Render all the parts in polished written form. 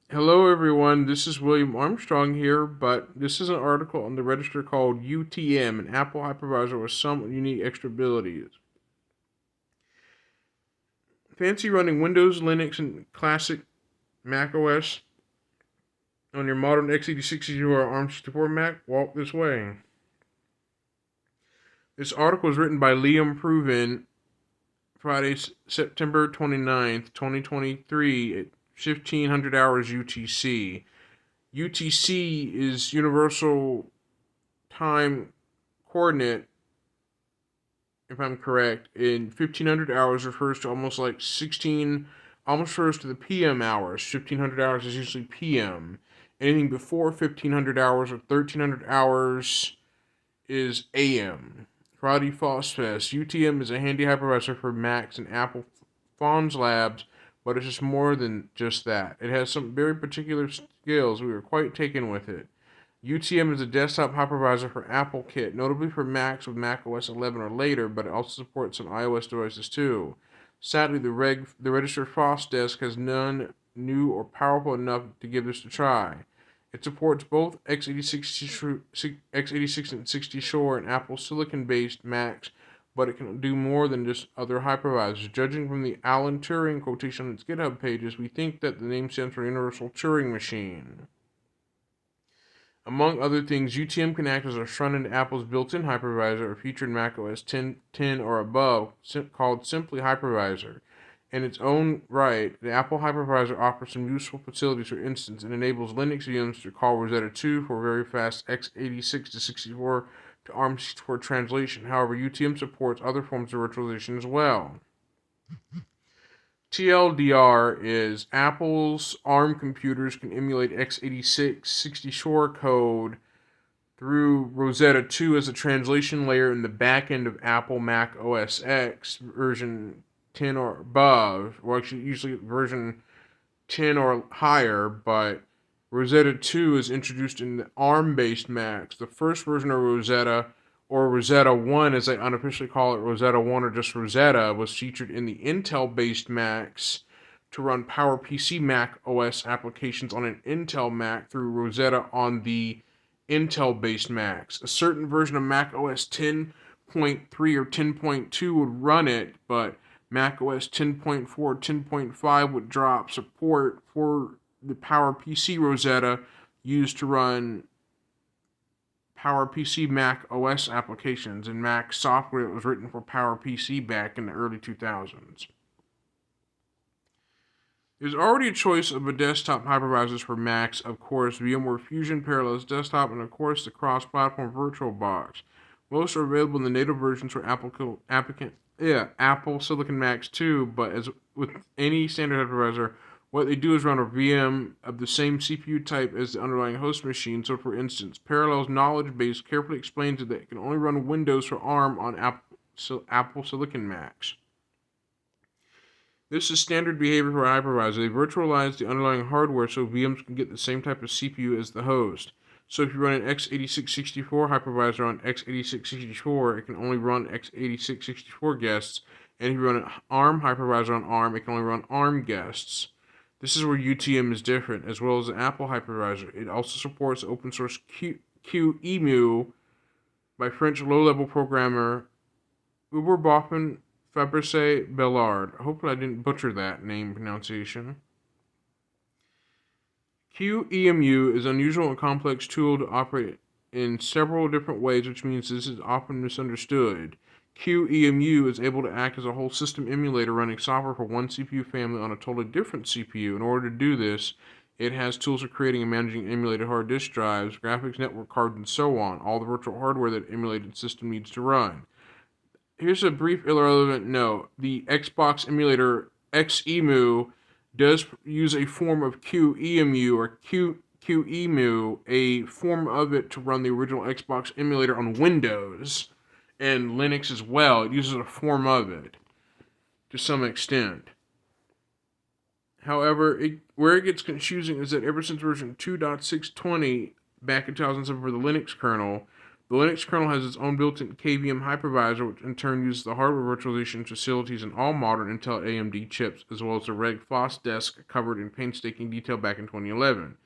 Hello, everyone. This is William Armstrong here, but this is an article on the Register called UTM, an Apple hypervisor with some unique extra abilities. Fancy running Windows, Linux, and classic Mac OS on your modern x86 or ARM64 Mac? Walk this way. This article is written by Liam Proven, Friday, September 29th, 2023, at 1500 hours UTC. UTC is Universal Time Coordinate, if I'm correct, in 1500 hours refers to almost refers to the PM hours. 1500 hours is usually PM. Anything before 1500 hours or 1300 hours is AM. Karate Fest. UTM is a handy hypervisor for Macs and Apple Fonz Labs, but it's just more than just that. It has some very particular skills. We were quite taken with it. UTM is a desktop hypervisor for Apple Kit, notably for Macs with Mac OS 11 or later, but it also supports some iOS devices too. Sadly, the Register FOSDesk has none new or powerful enough to give this a try. It supports both x86 and 60 Shore and Apple Silicon based Macs, but it can do more than just other hypervisors. Judging from the Alan Turing quotation on its GitHub pages, we think that the name stands for Universal Turing Machine. Among other things, UTM can act as a front-end to Apple's built-in hypervisor, featured in macOS 10 or above, called simply Hypervisor. In its own right, the Apple Hypervisor offers some useful facilities. For instance, it enables Linux VMs to call Rosetta 2 for very fast x86 to 64 to ARM64 translation. However, UTM supports other forms of virtualization as well. TLDR is Apple's ARM computers can emulate x86 60 Shore code through Rosetta 2 as a translation layer in the backend of Apple Mac OS X version 10 or above, or actually usually version 10 or higher, but Rosetta 2 is introduced in the ARM-based Macs. The first version of Rosetta, or Rosetta 1 as they unofficially call it, Rosetta 1 or just Rosetta, was featured in the Intel-based Macs to run PowerPC Mac OS applications on an Intel Mac through Rosetta on the Intel-based Macs. A certain version of Mac OS 10.3 or 10.2 would run it, but Mac OS 10.4 or 10.5 would drop support for the PowerPC Rosetta used to run PowerPC Mac OS applications and Mac software that was written for PowerPC back in the early 2000s. There's already a choice of a desktop hypervisors for Macs, of course, VMware Fusion Parallels Desktop, and of course the cross-platform VirtualBox. Most are available in the native versions for Apple Silicon Macs too, but as with any standard hypervisor, what they do is run a VM of the same CPU type as the underlying host machine. So, for instance, Parallels knowledge base carefully explains that it can only run Windows for ARM on Apple Silicon Macs. This is standard behavior for a hypervisor. They virtualize the underlying hardware so VMs can get the same type of CPU as the host. So if you run an x86-64 hypervisor on x86-64, it can only run x86-64 guests. And if you run an ARM hypervisor on ARM, it can only run ARM guests. This is where UTM is different, as well as the Apple hypervisor. It also supports open source QEMU by French low-level programmer Uber Boffin Fabrice Bellard. Hopefully I didn't butcher that name pronunciation. QEMU is an unusual and complex tool to operate in several different ways, which means this is often misunderstood. QEMU is able to act as a whole system emulator running software for one CPU family on a totally different CPU. In order to do this, it has tools for creating and managing emulated hard disk drives, graphics network cards, and so on, all the virtual hardware that emulated system needs to run. Here's a brief irrelevant note. The Xbox emulator XEMU does use a form of QEMU or QEMU, a form of it to run the original Xbox emulator on Windows and Linux as well. It uses a form of it to some extent. However, where it gets confusing is that ever since version 2.620 back in 2007 for the Linux kernel, The Linux kernel has its own built-in KVM hypervisor, which in turn uses the hardware virtualization facilities in all modern Intel AMD chips, as well as the Reg FOSS desk covered in painstaking detail back in 2011.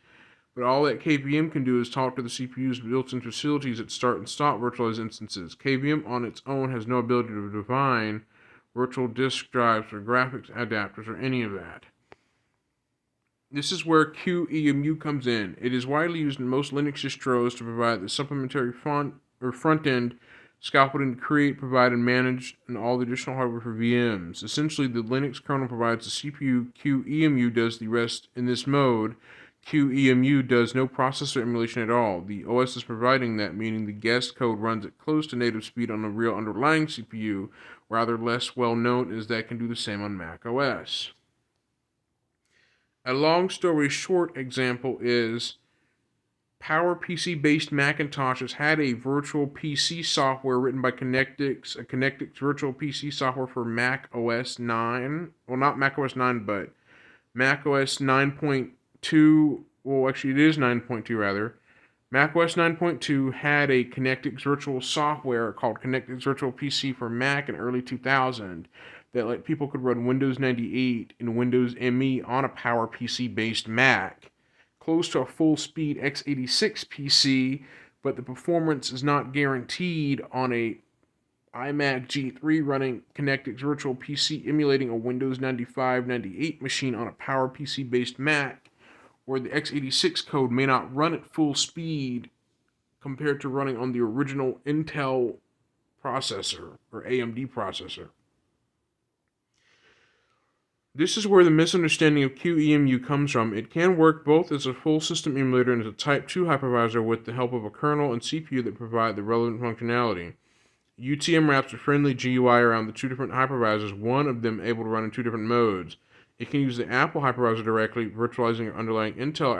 But all that KVM can do is talk to the CPU's built-in facilities at start and stop virtualized instances. KVM on its own has no ability to define virtual disk drives or graphics adapters or any of that. This is where QEMU comes in. It is widely used in most Linux distros to provide the supplementary front-end scaffolding to create, provide, and manage and all the additional hardware for VMs. Essentially, the Linux kernel provides the CPU, QEMU does the rest in this mode. QEMU does no processor emulation at all. The OS is providing that, meaning the guest code runs at close to native speed on a real underlying CPU. Rather less well known is that can do the same on Mac OS. A long story short example is PowerPC based Macintoshes had a virtual PC software written by Connectix, a Connectix virtual PC software for Mac OS 9. Well, not Mac OS 9, but Mac OS 9.2. Well, actually, it is 9.2 rather. Mac OS 9.2 had a Connectix virtual software called Connectix Virtual PC for Mac in early 2000 that people could run Windows 98 and Windows ME on a PowerPC based Mac, close to a full speed x86 PC, but the performance is not guaranteed on a iMac G3 running Connectix Virtual PC emulating a Windows 95-98 machine on a PowerPC based Mac, where the x86 code may not run at full speed compared to running on the original Intel processor or AMD processor. This is where the misunderstanding of QEMU comes from. It can work both as a full system emulator and as a Type 2 hypervisor with the help of a kernel and CPU that provide the relevant functionality. UTM wraps a friendly GUI around the two different hypervisors, one of them able to run in two different modes. It can use the Apple hypervisor directly, virtualizing or underlying Intel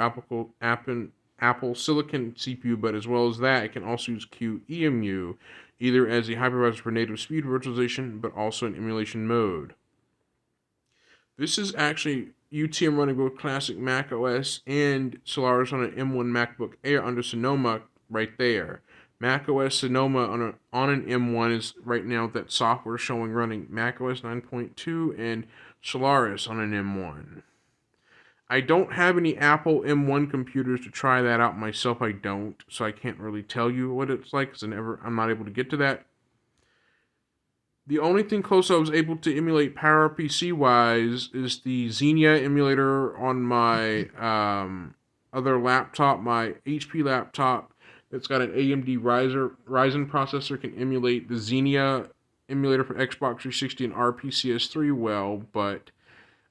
Apple Silicon CPU, but as well as that, it can also use QEMU, either as a hypervisor for native speed virtualization, but also in emulation mode. This is actually UTM running both classic Mac OS and Solaris on an M1 MacBook Air under Sonoma right there. Mac OS Sonoma on an M1 is right now that software showing running Mac OS 9.2 and Solaris on an M1. I don't have any Apple M1 computers to try that out myself. I don't, so I can't really tell you what it's like because I'm not able to get to that. The only thing close I was able to emulate PowerPC wise is the Xenia emulator on my other laptop, my HP laptop that's got an AMD Ryzen processor can emulate the Xenia emulator for Xbox 360 and RPCS3 well, but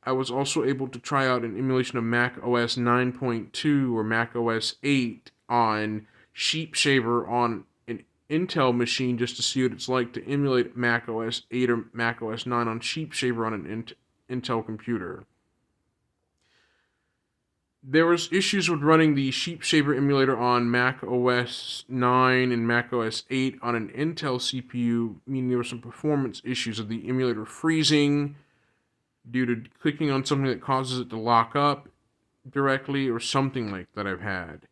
I was also able to try out an emulation of Mac OS 9.2 or Mac OS 8 on SheepShaver on Intel machine just to see what it's like to emulate Mac OS 8 or Mac OS 9 on SheepShaver on an Intel computer. There was issues with running the SheepShaver emulator on Mac OS 9 and Mac OS 8 on an Intel CPU, meaning there were some performance issues of the emulator freezing due to clicking on something that causes it to lock up directly or something like that I've had.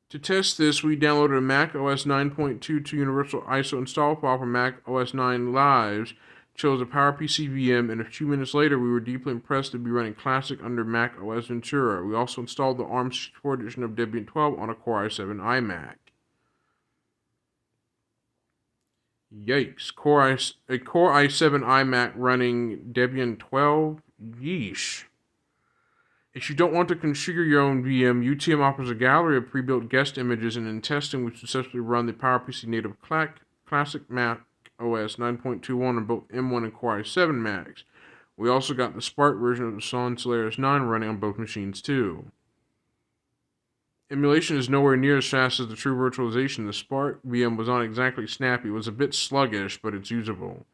To test this, we downloaded a Mac OS 9.22 Universal ISO install file from Mac OS 9 Lives, chose a PowerPC VM, and a few minutes later we were deeply impressed to be running Classic under Mac OS Ventura. We also installed the ARM64 edition of Debian 12 on a Core i7 iMac. Yikes. A Core i7 iMac running Debian 12? Yeesh. If you don't want to configure your own VM, UTM offers a gallery of pre-built guest images, and in testing, we successfully run the PowerPC native Classic Mac OS 9.21 on both M1 and Core i7 Macs. We also got the Spark version of the Sun Solaris 9 running on both machines too. Emulation is nowhere near as fast as the true virtualization. The Spark VM was not exactly snappy. It was a bit sluggish, but it's usable.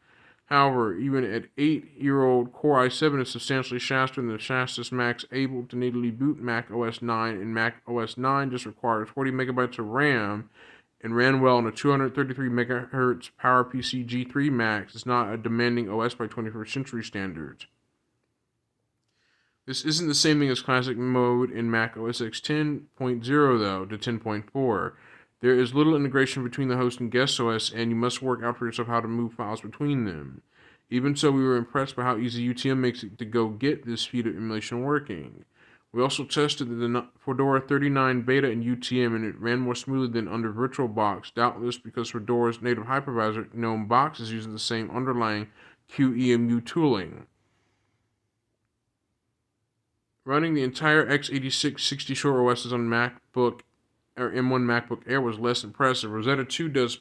However, even at 8-year-old Core i7 is substantially faster than the fastest Macs able to natively boot Mac OS 9, and Mac OS 9 just requires 40 megabytes of RAM and ran well on a 233 MHz PowerPC G3 Max. It's not a demanding OS by 21st century standards. This isn't the same thing as classic mode in Mac OS X 10.0 though, to 10.4. There is little integration between the host and guest OS, and you must work out for yourself how to move files between them. Even so, we were impressed by how easy UTM makes it to go get this speed of emulation working. We also tested the Fedora 39 beta in UTM, and it ran more smoothly than under VirtualBox, doubtless because Fedora's native hypervisor, GNOME Box, is using the same underlying QEMU tooling. Running the entire x86 60 Shore OS on MacBook or M1 MacBook Air was less impressive. Rosetta 2 does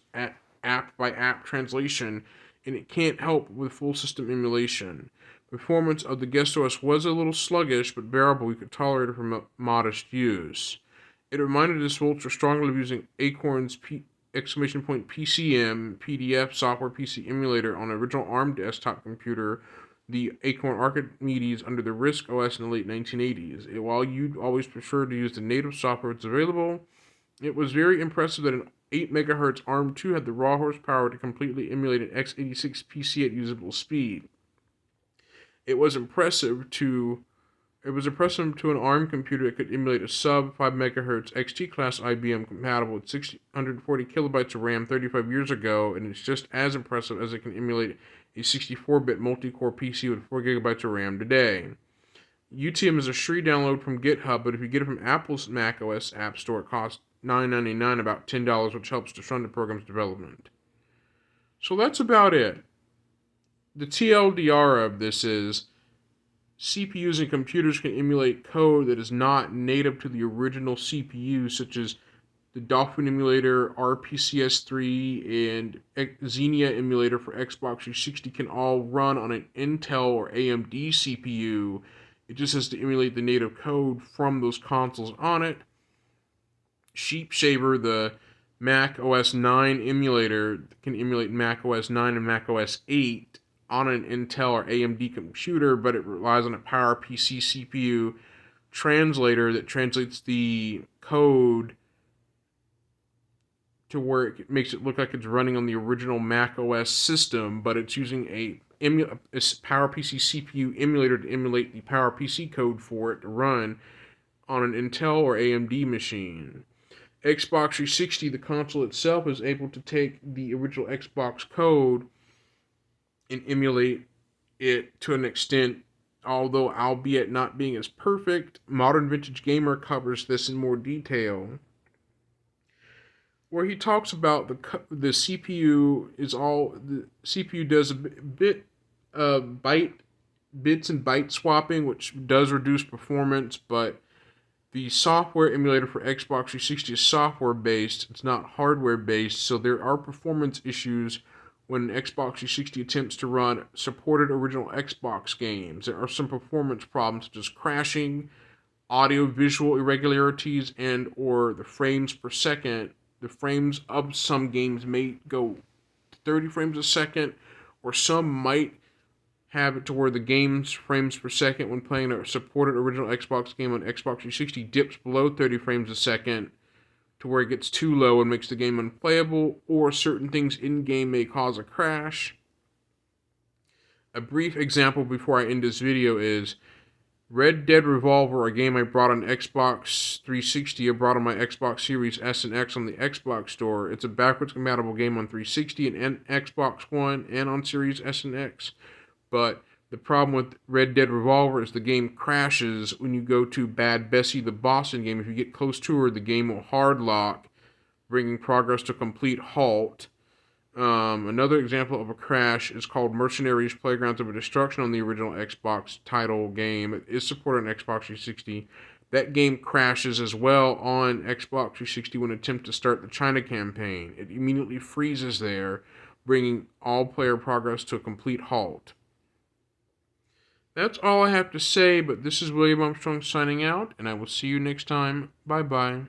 app-by-app translation, and it can't help with full system emulation. Performance of the guest OS was a little sluggish, but bearable. We could tolerate it for modest use. It reminded us ultra strongly of using Acorn's PCM PDF software PC emulator on an original ARM desktop computer, the Acorn Archimedes, under the RISC OS in the late 1980s. While you'd always prefer to use the native software that's available, it was very impressive that an 8 MHz ARM2 had the raw horsepower to completely emulate an x86 PC at usable speed. It was impressive to an ARM computer that could emulate a sub 5 MHz XT class IBM compatible with 640 kilobytes of RAM 35 years ago, and it's just as impressive as it can emulate a 64-bit multi-core PC with 4 gigabytes of RAM today. UTM is a free download from GitHub, but if you get it from Apple's macOS App Store, it costs $9.99, about $10, which helps to fund the program's development. So that's about it. The TLDR of this is CPUs and computers can emulate code that is not native to the original CPU, such as the Dolphin emulator, RPCS3, and Xenia emulator for Xbox 360 can all run on an Intel or AMD CPU. It just has to emulate the native code from those consoles on it. Sheep Shaver, the Mac OS 9 emulator, can emulate Mac OS 9 and Mac OS 8 on an Intel or AMD computer, but it relies on a PowerPC CPU translator that translates the code to where it makes it look like it's running on the original Mac OS system, but it's using a PowerPC CPU emulator to emulate the PowerPC code for it to run on an Intel or AMD machine. Xbox 360, the console itself, is able to take the original Xbox code and emulate it to an extent, although albeit not being as perfect. Modern Vintage Gamer covers this in more detail, where he talks about the CPU does a bit of bits and byte swapping, which does reduce performance, but the software emulator for Xbox 360 is software-based, it's not hardware-based, so there are performance issues when an Xbox 360 attempts to run supported original Xbox games. There are some performance problems, such as crashing, audio-visual irregularities, and or the frames per second. The frames of some games may go 30 frames a second, or some might have it to where the game's frames per second when playing a supported original Xbox game on Xbox 360 dips below 30 frames a second to where it gets too low and makes the game unplayable, or certain things in-game may cause a crash. A brief example before I end this video is Red Dead Revolver, a game I brought on Xbox 360. I brought on my Xbox Series S and X on the Xbox Store. It's a backwards compatible game on 360 and Xbox One and on Series S and X. But the problem with Red Dead Revolver is the game crashes when you go to Bad Bessie, the boss in game. If you get close to her, the game will hard lock, bringing progress to a complete halt. Another example of a crash is called Mercenaries Playgrounds of Destruction on the original Xbox title game. It is supported on Xbox 360. That game crashes as well on Xbox 360 when attempts to start the China campaign. It immediately freezes there, bringing all player progress to a complete halt. That's all I have to say, but this is William Armstrong signing out, and I will see you next time. Bye-bye.